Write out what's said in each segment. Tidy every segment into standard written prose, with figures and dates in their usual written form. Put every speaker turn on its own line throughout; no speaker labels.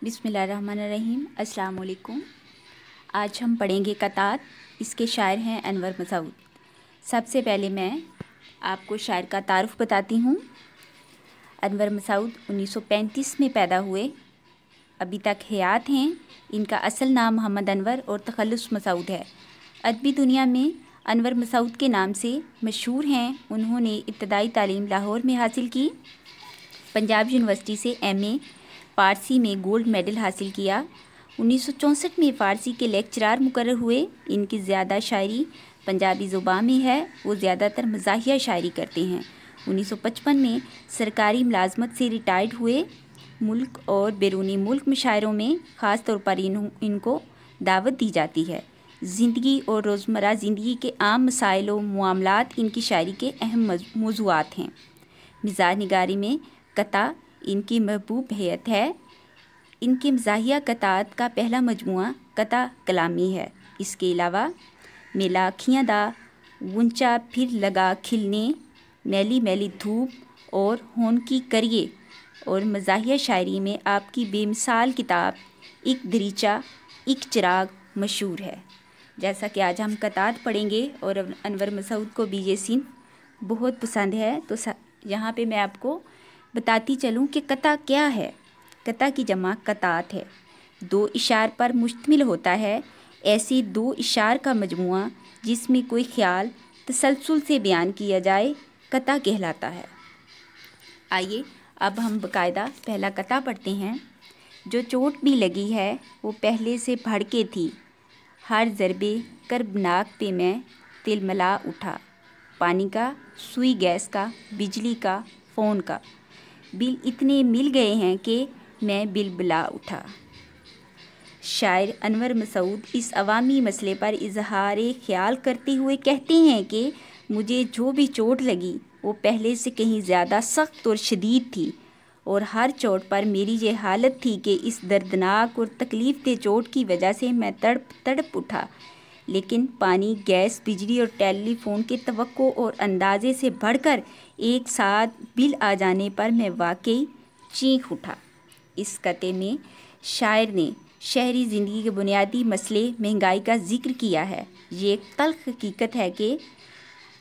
बिस्मिल्लाहिर्रहमानिर्रहीम। अस्सलाम वालेकुम। आज हम पढ़ेंगे कतात। इसके शायर हैं अनवर मसूद। सबसे पहले मैं आपको शायर का तारुफ बताती हूँ। अनवर मसूद 1935 में पैदा हुए, अभी तक हयात हैं। इनका असल नाम मोहम्मद अनवर और तखल्लुस मसूद है। अदबी दुनिया में अनवर मसूद के नाम से मशहूर हैं। उन्होंने इब्तदाई तालीम लाहौर में हासिल की। पंजाब यूनिवर्सिटी से एमए फ़ारसी में गोल्ड मेडल हासिल किया। 1964 में फ़ारसी के लेक्चरार मुकर्रर हुए। इनकी ज़्यादा शायरी पंजाबी ज़ुबान में है। वो ज़्यादातर मज़ाहिया शायरी करते हैं। 1955 में सरकारी मुलाजमत से रिटायर्ड हुए। मुल्क और बैरूनी मुल्क मुशायरों में ख़ास तौर पर इनको दावत दी जाती है। ज़िंदगी और रोज़मर्रा ज़िंदगी के आम मसाइल और मामलात इनकी शायरी के अहम मौज़ूआत हैं। मिज़ाज निगारी में कता इनकी महबूब हैत है। इनके मज़ाहिया कतात का पहला मजमुआ कता कलामी है। इसके अलावा मेला अखियाँ दा, गुंचा फिर लगा खिलने, मैली मैली धूप और होन की करिए और मज़ाहिया शायरी में आपकी बेमिसाल किताब एक दरीचा एक चिराग मशहूर है। जैसा कि आज हम कतात पढ़ेंगे और अनवर मसूद को बीजे सीन बहुत पसंद है, तो यहाँ पे मैं आपको बताती चलूँ कि कता क्या है। कता की जमा कतात है। दो इशार पर मुश्तमिल होता है। ऐसी दो इशार का मजमुआ जिसमें कोई ख्याल तसलसल से बयान किया जाए कता कहलाता है। आइए अब हम बाकायदा पहला कता पढ़ते हैं। जो चोट भी लगी है वो पहले से भड़के थी, हर ज़रबे कर्बनाक पे मैं तिलमिला उठा। पानी का, सुई गैस का, बिजली का, फ़ोन का, बिल इतने मिल गए हैं कि मैं बिलबिला उठा। शायर अनवर मसूद इस अवामी मसले पर इजहार ख्याल करते हुए कहते हैं कि मुझे जो भी चोट लगी वो पहले से कहीं ज़्यादा सख्त और शदीद थी, और हर चोट पर मेरी ये हालत थी कि इस दर्दनाक और तकलीफ़ दे चोट की वजह से मैं तड़प उठा। लेकिन पानी, गैस, बिजली और टेलीफोन के तवक्को और अंदाज़े से बढ़कर एक साथ बिल आ जाने पर मैं वाकई चीख उठा। इस कते में शायर ने शहरी ज़िंदगी के बुनियादी मसले महंगाई का ज़िक्र किया है। ये एक तल्ख़ हकीकत है कि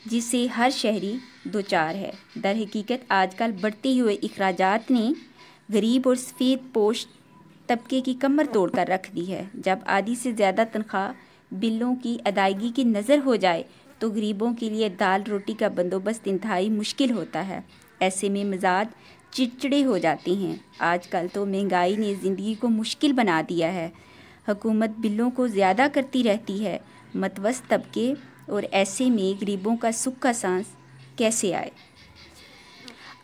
जिसे हर शहरी दोचार है। दर हकीकत आजकल बढ़ते हुए अखराजात ने गरीब और सफ़ेद पोश तबके की कमर तोड़ कर रख दी है। जब आधी से ज़्यादा तनख्वाह बिलों की अदायगी की नज़र हो जाए तो गरीबों के लिए दाल रोटी का बंदोबस्त इंतहाई मुश्किल होता है। ऐसे में मिजाज चिड़चिड़े हो जाते हैं। आजकल तो महंगाई ने ज़िंदगी को मुश्किल बना दिया है। हुकूमत बिलों को ज़्यादा करती रहती है। मतवस्त तबके और ऐसे में गरीबों का सुख का सांस कैसे आए।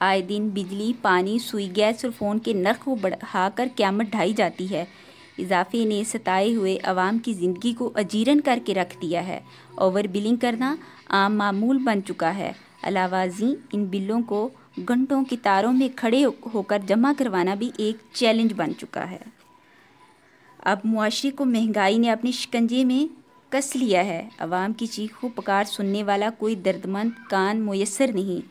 आए दिन बिजली, पानी, सुई गैस और फ़ोन के नर्ख को बढ़ाकर क़यामत ढाई जाती है। इजाफे ने सताए हुए अवाम की ज़िंदगी को अजीरन करके रख दिया है। ओवर बिलिंग करना आम मामूल बन चुका है। अलावाज़ी इन बिलों को घंटों की तारों में खड़े होकर जमा करवाना भी एक चैलेंज बन चुका है। अब मुआशरे को महंगाई ने अपने शिकंजे में कस लिया है। अवाम की चीखों पुकार सुनने वाला कोई दर्दमंद कान मुयस्सर नहीं।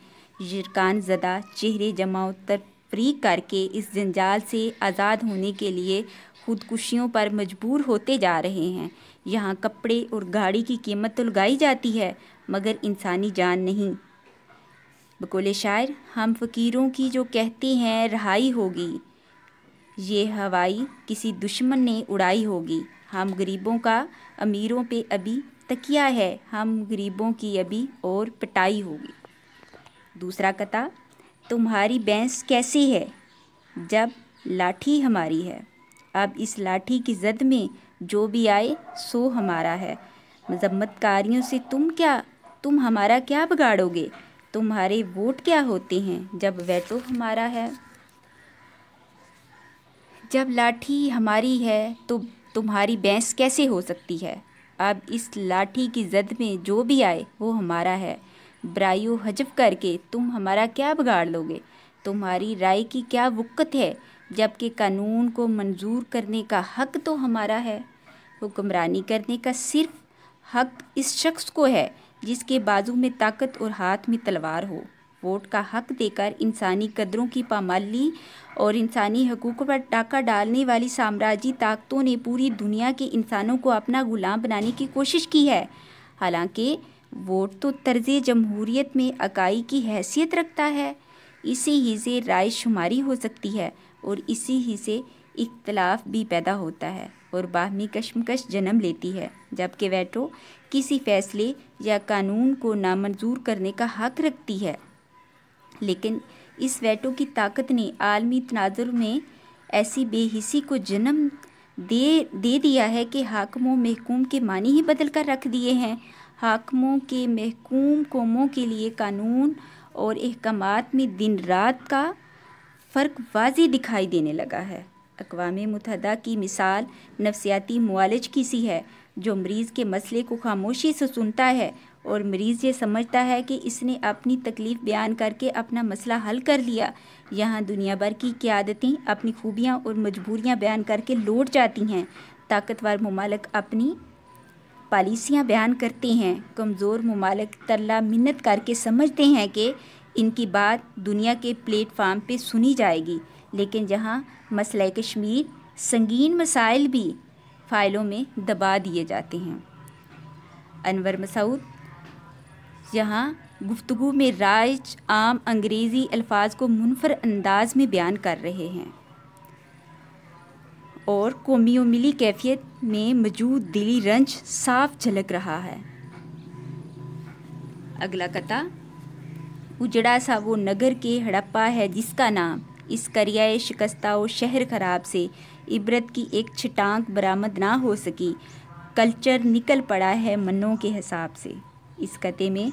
यरकान ज़दा चेहरे जमाओ तफरीक करके इस जंजाल से आज़ाद होने के लिए खुदकुशियों पर मजबूर होते जा रहे हैं। यहाँ कपड़े और गाड़ी की कीमत तो लगाई जाती है मगर इंसानी जान नहीं। बकौले शायर, हम फ़कीरों की जो कहते हैं रहाई होगी, ये हवाई किसी दुश्मन ने उड़ाई होगी। हम गरीबों का अमीरों पे अभी तकिया है, हम गरीबों की अभी और पिटाई होगी। दूसरा कता, तुम्हारी भैंस कैसी है जब लाठी हमारी है। अब इस लाठी की ज़द में जो भी आए सो हमारा है। मजम्मतकारियों से तुम हमारा क्या बिगाड़ोगे। तुम्हारे वोट क्या होते हैं जब वेटो हमारा है। जब लाठी हमारी है तो तुम्हारी भैंस कैसे हो सकती है। अब इस लाठी की ज़द में जो भी आए वो हमारा है। बुराइयों हजब करके तुम हमारा क्या बिगाड़ लोगे। तुम्हारी राय की क्या वक़्त है जबकि कानून को मंजूर करने का हक़ तो हमारा है। हुक्मरानी करने का सिर्फ हक़ इस शख्स को है जिसके बाजू में ताकत और हाथ में तलवार हो। वोट का हक देकर इंसानी कदरों की पामाली और इंसानी हकूक़ों पर डाका डालने वाली साम्राज्यी ताकतों ने पूरी दुनिया के इंसानों को अपना गुलाम बनाने की कोशिश की है। हालांकि वोट तो तर्ज़ जमहूरियत में इकाई की हैसियत रखता है। इसी ही से राय शुमारी हो सकती है और इसी ही से इख्तलाफ भी पैदा होता है और बाहमी कशमकश जन्म लेती है। जबकि वेटो किसी फैसले या कानून को नामंजूर करने का हक रखती है, लेकिन इस वेटो की ताकत ने आलमी तनाज़ुर में ऐसी बेहिसी को जन्म दे दिया है कि हाकिमों महकूम के मानी ही बदल कर रख दिए हैं। हाकिमों के महकूम कौमों के लिए कानून और अहकामात में दिन रात का फ़र्क वाज़ी दिखाई देने लगा है। अक़वाम मुत्तहिदा की मिसाल नफ्सियाती मुआलिज की सी है, जो मरीज़ के मसले को खामोशी से सुनता है और मरीज़ ये समझता है कि इसने अपनी तकलीफ़ बयान करके अपना मसला हल कर लिया। यहाँ दुनिया भर की क़यादतें अपनी खूबियाँ और मजबूरियाँ बयान करके लौट जाती हैं। ताकतवर ममालिक अपनी पॉलिसियाँ बयान करते हैं। कमज़ोर ममालिक तरला मिन्नत करके समझते हैं कि इनकी बात दुनिया के प्लेटफार्म पे सुनी जाएगी। लेकिन जहाँ मसला कश्मीर संगीन मसाइल भी फ़ाइलों में दबा दिए जाते हैं। अनवर मसूद यहाँ गुफ्तगू में राइज आम अंग्रेज़ी अल्फाज को मुनफरद अंदाज में बयान कर रहे हैं और कौमी व मिली कैफियत में मौजूद दिली रंज साफ झलक रहा है। अगला कता, उजड़ा सा वो नगर के हड़प्पा है जिसका नाम, इस करियाए शिकस्ता और शहर ख़राब से इबरत की एक छटांक बरामद ना हो सकी। कल्चर निकल पड़ा है मन्नों के हिसाब से। इस कते में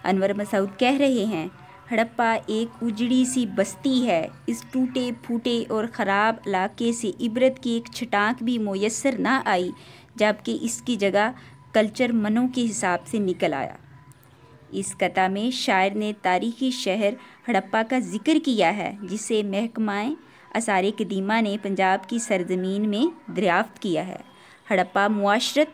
अनवर मसूद कह रहे हैं, हड़प्पा एक उजड़ी सी बस्ती है। इस टूटे फूटे और ख़राब इलाके से इबरत की एक छटांक भी मुयस्सर ना आई, जबकि इसकी जगह कल्चर मन्नों के हिसाब से निकल आया। इस कता में शायर ने तारीख़ी शहर हड़प्पा का जिक्र किया है, जिसे महकमाए आसार कदीमा ने पंजाब की सरजमीन में दरियाफ्त किया है। हड़प्पा मुआशरत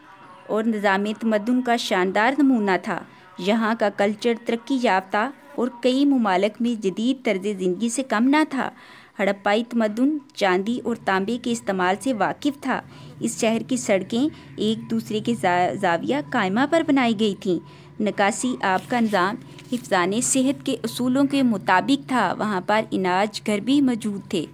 और निज़ाम तमद्दुन का शानदार नमूना था। यहाँ का कल्चर तरक्की याफ्ता और कई ममालिक में जदीद तर्ज़ ज़िंदगी से कम ना था। हड़प्पाई तमद्दुन चांदी और तांबे के इस्तेमाल से वाकिफ़ था। इस शहर की सड़कें एक दूसरे के ज़ाविया कायमा पर बनाई गई थीं। नकासी आब का निज़ाम हिफ़्ज़ाने सेहत के उसूलों के मुताबिक था। वहाँ पर इनाज घर भी मौजूद थे।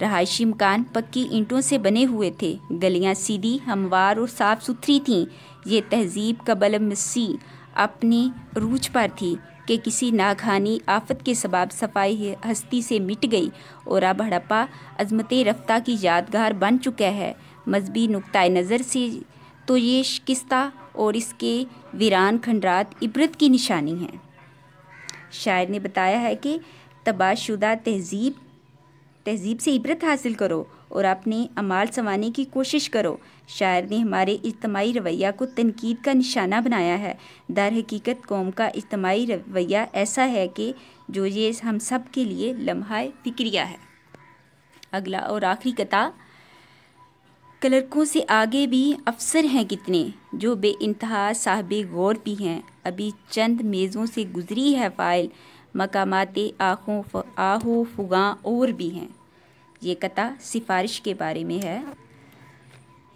रहायशी मकान पक्की ईंटों से बने हुए थे। गलियाँ सीधी, हमवार और साफ़ सुथरी थीं। ये तहज़ीब कबल मसीह अपने अरूज पर थी कि किसी नागहानी आफत के सबब सफाई हस्ती से मिट गई और अब हड़प्पा अज़मत रफ्ता की यादगार बन चुका है। मजहबी नुक्ता नज़र से तो ये शिकस्ता और इसके वीरान खंडरात इबरत की निशानी हैं। शायर ने बताया है कि तबाहशुदा तहज़ीब से इबरत हासिल करो और अपने अमाल संवारने की कोशिश करो। शायर ने हमारे इज्तमाही रवैया को तनकीद का निशाना बनाया है। दर हकीकत कौम का इज्तमाही रवैया ऐसा है कि जो ये हम सब के लिए लम्हा फ़िक्रिया है। अगला और आखिरी कता, क्लर्कों से आगे भी अफसर हैं कितने, जो बेइंतहा साहिबे गौर भी हैं। अभी चंद मेज़ों से गुजरी है फ़ाइल, मकामाते आहो फुगां और भी हैं। ये कता सिफारिश के बारे में है।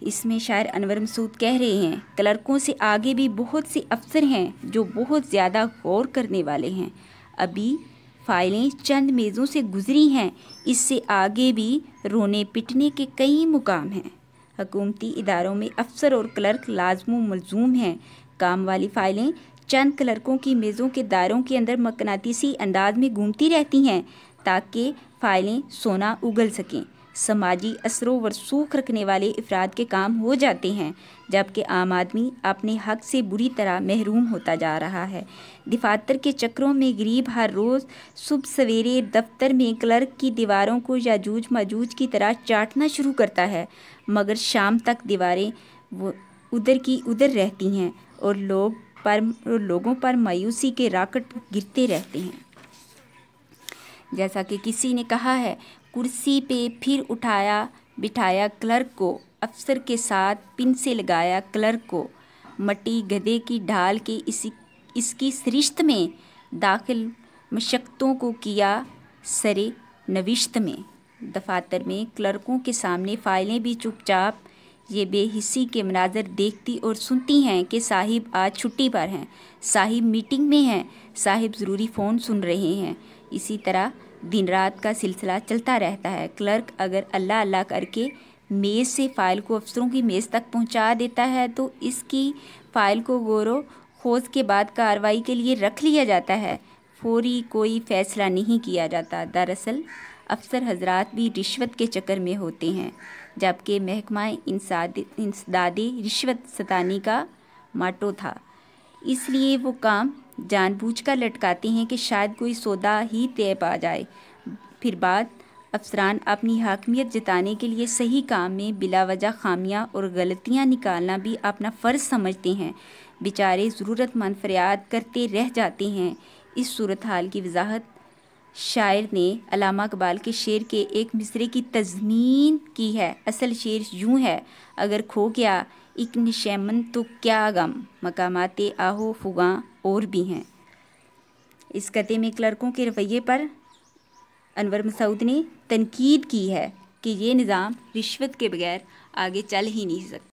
इसमें शायर अनवर मसूद कह रहे हैं, क्लर्कों से आगे भी बहुत से अफसर हैं जो बहुत ज़्यादा गौर करने वाले हैं। अभी फ़ाइलें चंद मेज़ों से गुजरी हैं, इससे आगे भी रोने पिटने के कई मुकाम हैं। हुकूमती इदारों में अफसर और क्लर्क लाज़िम मलज़ूम हैं। काम वाली फ़ाइलें चंद क्लर्कों की मेज़ों के दायरों के अंदर मकनातीसी अंदाज में घूमती रहती हैं ताकि फ़ाइलें सोना उगल सकें। समाजी असरो वरसूख रखने वाले अफराद के काम हो जाते हैं, जबकि आम आदमी अपने हक से बुरी तरह महरूम होता जा रहा है। दफातर के चक्रों में गरीब हर रोज़ सुबह सवेरे दफ्तर में क्लर्क की दीवारों को याजूज माजूज की तरह चाटना शुरू करता है, मगर शाम तक दीवारें उधर की उधर रहती हैं और लोगों पर मायूसी के राकट गिरते रहते हैं। जैसा कि किसी ने कहा है, कुर्सी पे फिर उठाया बिठाया क्लर्क को, अफसर के साथ पिन से लगाया क्लर्क को, मट्टी गधे की ढाल के इसकी सरिश्त में दाखिल मशक्क़तों को किया सरे नविश्त में। दफातर में क्लर्कों के सामने फ़ाइलें भी चुपचाप ये बेहिस्सी के मनाज़र देखती और सुनती हैं कि साहिब आज छुट्टी पर हैं, साहिब मीटिंग में हैं, साहिब ज़रूरी फ़ोन सुन रहे हैं। इसी तरह दिन रात का सिलसिला चलता रहता है। क्लर्क अगर अल्लाह अल्लाह करके मेज़ से फ़ाइल को अफसरों की मेज़ तक पहुंचा देता है तो इसकी फ़ाइल को गौरो खोज के बाद कार्रवाई के लिए रख लिया जाता है, फौरी कोई फ़ैसला नहीं किया जाता। दरअसल अफसर हजरात भी रिश्वत के चक्कर में होते हैं, जबकि महकमा इंसदादे रिश्वत सतानी का माटो था, इसलिए वो काम जानबूझकर लटकाते हैं कि शायद कोई सौदा ही तय पा जाए। फिर बाद अफसरान अपनी हाकमियत जताने के लिए सही काम में बिलावजह खामियां और गलतियां निकालना भी अपना फ़र्ज़ समझते हैं। बेचारे ज़रूरतमंद फरियाद करते रह जाते हैं। इस सूरत हाल की वजाहत शायर ने अल्लामा इकबाल के शेर के एक मिसरे की तज़मीन की है। असल शेर यूँ है, अगर खो गया एक निशैमन तो क्या गम, मकामाते आहो फुगां और भी हैं। इस कते में क्लर्कों के रवैये पर अनवर मसूद ने तनकीद की है कि ये निज़ाम रिश्वत के बगैर आगे चल ही नहीं सकता।